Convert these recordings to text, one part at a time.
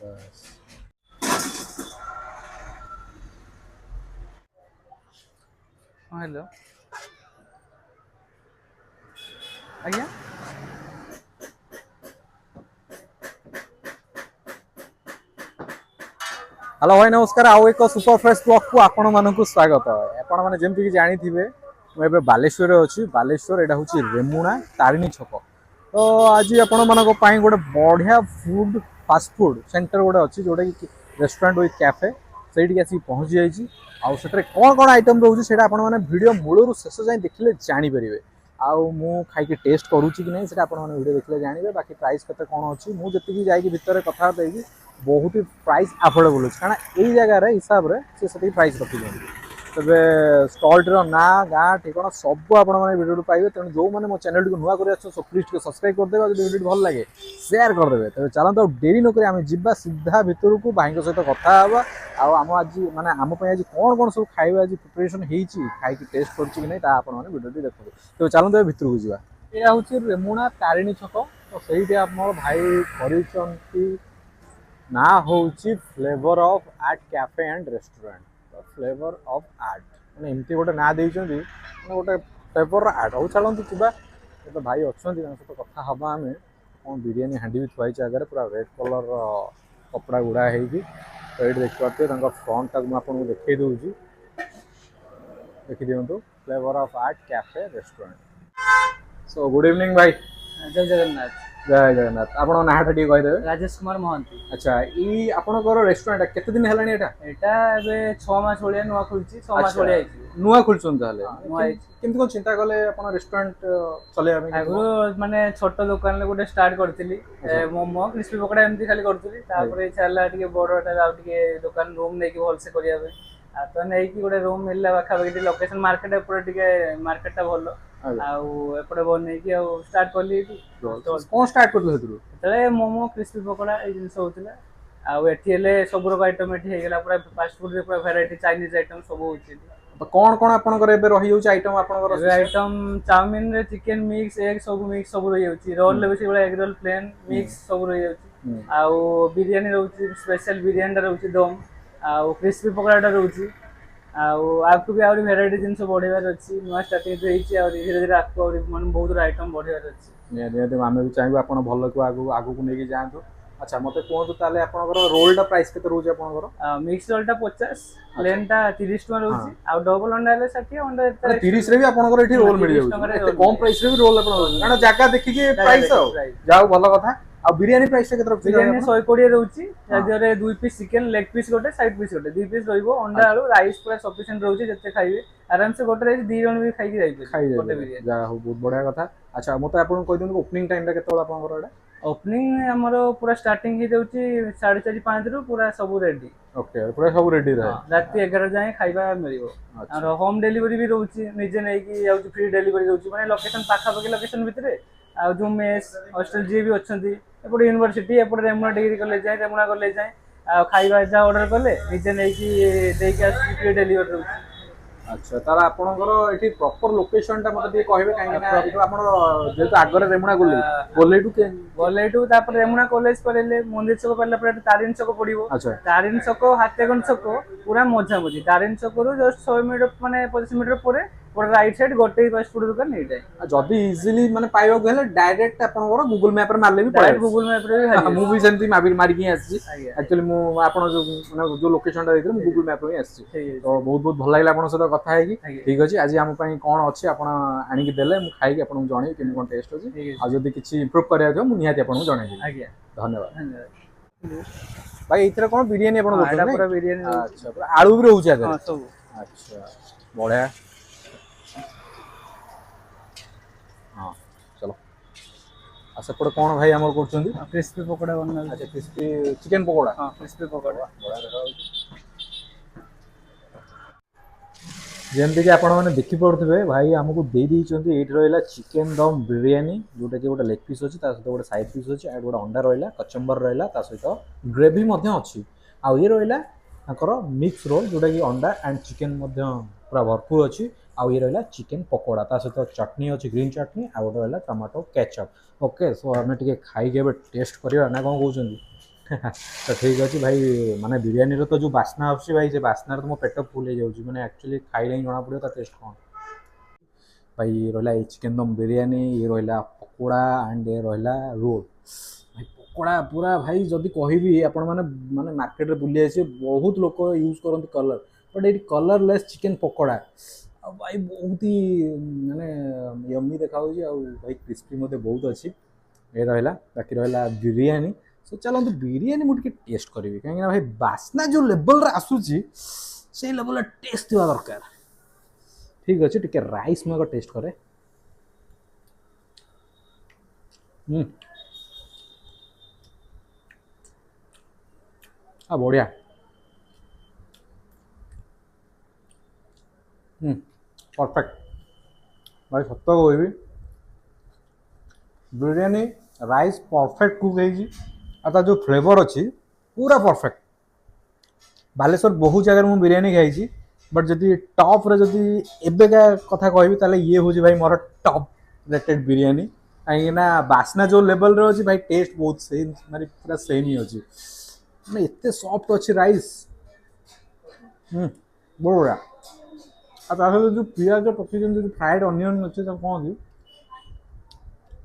बस हाँ हेलो आज्ञा हेलो भाई नमस्कार आउ एक सुपर फ्रेश ब्लॉग को आपण मानक स्वागत आपण मैंने जमती कि जानी मुझे बालेश्वर अच्छी बालेश्वर यहाँ हूँ रेमुणा तारिणी छक तो आज आपण मानक गोटे बढ़िया फूड फास्ट फूड सेंटर गोटे अच्छी जोटा कि रेस्टोरेंट विथ कैफे से आसिक पहुँची जाइए आउे कौन कौन आइटम रोचे से भिडियो मूलर शेष जाए देखिले जानीपर आउ मु खाई टेस्ट करुच्ची कि नहीं से भिडियो देखिले जानवे बाकी प्राइस केते कौन अच्छी मुझे जाकि भितर कथा बहुत ही प्राइस अफोर्डेबल अच्छे कारण यही जगार हिसाब से प्राइस रखी तेज स्टल्टर ना गाँ ठिकाना सब आपड़ो पाइबे तेणु जो मैंने मो चैनल को नुआ कर प्लीज सब्सक्राइब करदे वीडियो भल लगे शेयर करदे तेज चलते डेरी नक आम जा सीधा भितर को भाई सहित कथा आम आज माने आम आज कौन कौन सब खाଇବା आज प्रिपरेशन होती खाई टेस्ट करुच्ची कि नहीं वीडियो देखो तेज चलते भितर को जावा यह हूँ रेमुणा तारिणी छक तो सही आप भाई कर ना हूँ flavour of art cafe and restaurant तो फ्लेवर ऑफ आर्ट मैंने एमती गोटे ना देते गोटे फ्लेवर आर्ट हो चलते थोड़ा तो भाई अच्छा सहित कथा हाँ आम कौन बिरियानी हांडी भी थुआई आगे पूरा रेड कलर कपड़ा गुड़ा हो तो ये देखिए फ्रंट टाक मुझे देखी दूसरी देखी दिंतु flavour of art cafe restaurant so good evening भाई जय जगन्नाथ जय जगन्नाथ आप नाटा टी कहीदेवे राजेश कुमार महंती अच्छा ये आपनकर रेस्टोरेंट केते दिन हेलानी एटा एटा एबे 6 मास होलिया नुआ खुलची 6 मास होलिया आइची नुआ खुलछन ताले नुआ आइची केमति कोन चिंता कले अपन रेस्टोरेंट चले आमे आगु माने छोट दुकान ले गोटे स्टार्ट करथिली मोमो क्रिस्पी पकोड़ा एमती खाली करथिली तापर चाला टिके बड़टा आ टिके दुकान रूम नै कि होल से करिया बे आ तो नै कि गोटे रूम मिलला बाखा बे लोकेशन मार्केट ऊपर टिके मार्केट टा भलो आउे बन स्टार्ट कली कौन स्टार्ट कर मोमो क्रिस्पी पकोड़ा ये जिन होता आठे सब रोक आइटम ये पूरा फास्ट फूड पूरा भेराइटी चाइनीज आइटम सब हो कौन कौन आपनकर एबे रही होछ आइटम आपनकर आइटम चाउमीन रे चिकन मिक्स एग सब रही होछि रोल ले बेसी एग रोल प्लेन मिक्स सब रही होछि आउ बिरयानी रहउछि स्पेशल बिरयानी रहउछि दम आउ क्रिस्पी पकोड़ा रहउछि आगु भी आउरी भेराइटी जिनस बढ़ियार अच्छी नुआ स्टार्टिंग धीरे धीरे आगु माने बहुत आइटम बढ़ियार अच्छी निहाती आम भी चाहिए आप भल को आगू आगू को लेकिन जातु अच्छा मत कहूँ ताले आपनकर रोल प्राइस केते रोज आपनकर मिक्स रोल टा 50 प्लेन टा 30 टका रोजी आ डबल अंडा ले 60 अंडा 30 रे भी आपनकर एठी रोल मिल जाउ एते कम प्राइस रे भी रोल आपन कारण जगह देखि के प्राइस जाऊ भल कथा आ बिरयानी प्राइस केते रखछि बिरयानी 120 रहउछि जदरे 2 पीस चिकन लेग पीस गोटे साइड पीस गोटे 2 पीस रहइबो अंडा आलू राइस पूरा सफिशिएंट रहउछि जते खाइबे आराम से गोटे राइस 2 जण भी खाइ के जाइबे गोटे बिरयानी जा हो बहुत बढ़िया कथा अच्छा मते आपन कहि दिनु ओपनिंग टाइम टा केते आपनकर एटा ओपनिंग हमरो पूरा स्टार्टिंग ही जाउछि 4:30 5 रु पूरा सब रेडी ओके पूरा सब रेडी रहे रात 11 जाए खाइबा मिलिबो और होम डिलीवरी भी रहउछि निजे नै कि जाउछि फ्री डिलीवरी रहउछि माने लोकेशन पाखा पाखी लोकेशन भितरे आ जो मेस हॉस्टल जी भी अछंती एपटे यूनिवर्सिटी एपटे रेमुणा डिग्री कॉलेज जाए रेमुणा कॉलेज जाए आ खाइबा जा ऑर्डर कले निजे नै कि देके आ फ्री डिलीवरी रहउछि अच्छा तार आपनकर एठी प्रॉपर लोकेशन टा मते कहबे काहे ना एठो आपन जेतो आगरे रेमुणा गोलेटू तापर रेमुणा कॉलेज परेले मंदिर चौक पड़ला पर तारिणी चौक पड़िबो तारिणी चौक हातेगन चौक पूरा मझा मझी तारिणी चौक रु जस्ट 100 मीटर माने 25 मीटर परे पूरा राइट साइड गोटे फास्ट फूड दुकान नै जाय जदी इजीली माने पाइबो गेले डायरेक्ट आपनकर गूगल मैप रे मारले भी पड़े गूगल मैप रे मु भी सेंती मारी के आसी एक्चुअली मु आपन जो माने जो लोकेशन टा देखिले मु गूगल मैप रे आसी तो बहुत बहुत भल लागला आपन सहित कथा है ठीक अछि आज हम पई कोन अछि आपन आनी के देले मु खाइ के आपन जणे कि कोन टेस्ट अछि आ जदी किछि इंप्रूव करिया जो मु निहाती आपन जणे देबी आज्ञा धन्यवाद भाई इथरे कोन बिरयानी आपन बोलछन पूरा बिरयानी अच्छा पूरा आलू भी रहउछ आगे हां सब अच्छा बढ़िया हाँ चलो अच्छा पड़े कौन भाई आम कर क्रिस्पी पकोड़ा बना अच्छा क्रिस्पी चिकन पकोड़ा हाँ क्रिस्पी पकोड़ा जमती कि आपण मैंने देखिपे भाई आमको दे ये रहा चिकेन दम बिरयानी जोटा कि गोटे लेग पीस अच्छी सहित गोटे साइड पीस अच्छी और गोटे अंडा रहा कचम्बर रहा सहित ग्रेवी अच्छी आउ ये रहा मिक्स रोल जोटा कि अंडा एंड चिकेन पूरा भरपूर अच्छी आउ ये रहा चिकेन पकोड़ा सहित चटनी अच्छी ग्रीन चटनी आ गोटे रहा टमाटो केचप ओके सो आम टे खाई टेस्ट करवा ना कौन कहते तो ठीक अच्छे भाई माने बिरियानी रो तो जो बास्ना आछी भाई से बास्ना तो मो पेट फुल हो जाउची माने एक्चुअली खाइले ही जणा पड़ियो ता टेस्ट कोन भाई ये रहा चिकेन दम बिरियानी ये रहा पकोड़ा एंड ये रहा रोल भाई पकोड़ा पूरा भाई जदि कहबी आपण माने माने मार्केट रे बुली आसी बहुत लोग यूज करते कलर बट ये कलरलेस चिकेन पकोड़ा आ भाई बहुत ही माने यम्मी देखा भाई क्रिस्पी मते बहुत अच्छी ये रहा बाकी रहा बिरियानी सो चलते बिरियानी मुझे टेस्ट करी कहीं भाई बास्ना जो लेवल आसूसी से लेवल टेस्ट थी दरकार ठीक अच्छे टिके राइस में टेस्ट करे बढ़िया परफेक्ट भाई सत कहबी बिरियानी राइस परफेक्ट कुक है जो फ्लेवर अच्छी पूरा परफेक्ट बालेश्वर बहुत जगह मुझे बिरियानी खाई बट जदि टॉप रे जदि एबेका कथा कहबी ताले ये हूँ भाई मोर टॉप रेटेड बिरियानी कहीं बास्ना जो लेवल रे अच्छी भाई टेस्ट बहुत सेम माने पूरा सेम ही अच्छी माने एते सॉफ्ट अच्छी राइस बढ़िया जो पियाज पकई जो फ्राइड अनियन अच्छे कौन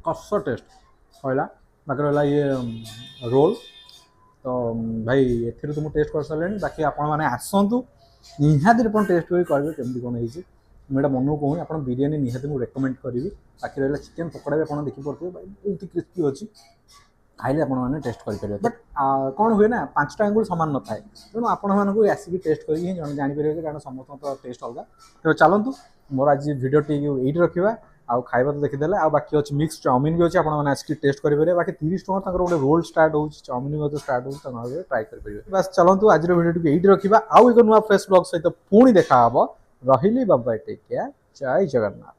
कस टेस्ट कहला बाकी रहा ये रोल तो भाई एथिर तो मुझे टेस्ट कर सारे बाकी आपण मैंने आसतु निहाती आप टेस्ट करेंगे केमती कौन है मुझे मन को कहूँ आप बिरियानी निहाती मुझे रेकमेंड करी बाकी रहा चिकेन पकोड़ा भी आप देखिपे भाई बहुत क्रिस्पी अच्छी खाइले आपने टेस्ट करेंगे बट कौन हुए ना पांचटा आंगुल सामान न थाए तेणु आपण आसिक टेस्ट करेंगे जापर कारण समस्त तो टेस्ट अलग तो चलतु मोर आज भिडियो ये रखा आउ खाଇବା तो देखीदे आ बाकी अच्छे मिक्स चाउमिन भी अच्छे आपकी टेस्ट करेंगे बाकी 30 टଙ୍କା गोटे रोल स्टार्ट हो चाउमिन भी स्टार्ट हो ट्राए करेंगे बस चलतु आज भिडियो ये रखा आउ एक नुआ फ्रेश ब्लॉग सहित पुणी देखा रही बाय टेक केयर जय जगन्नाथ।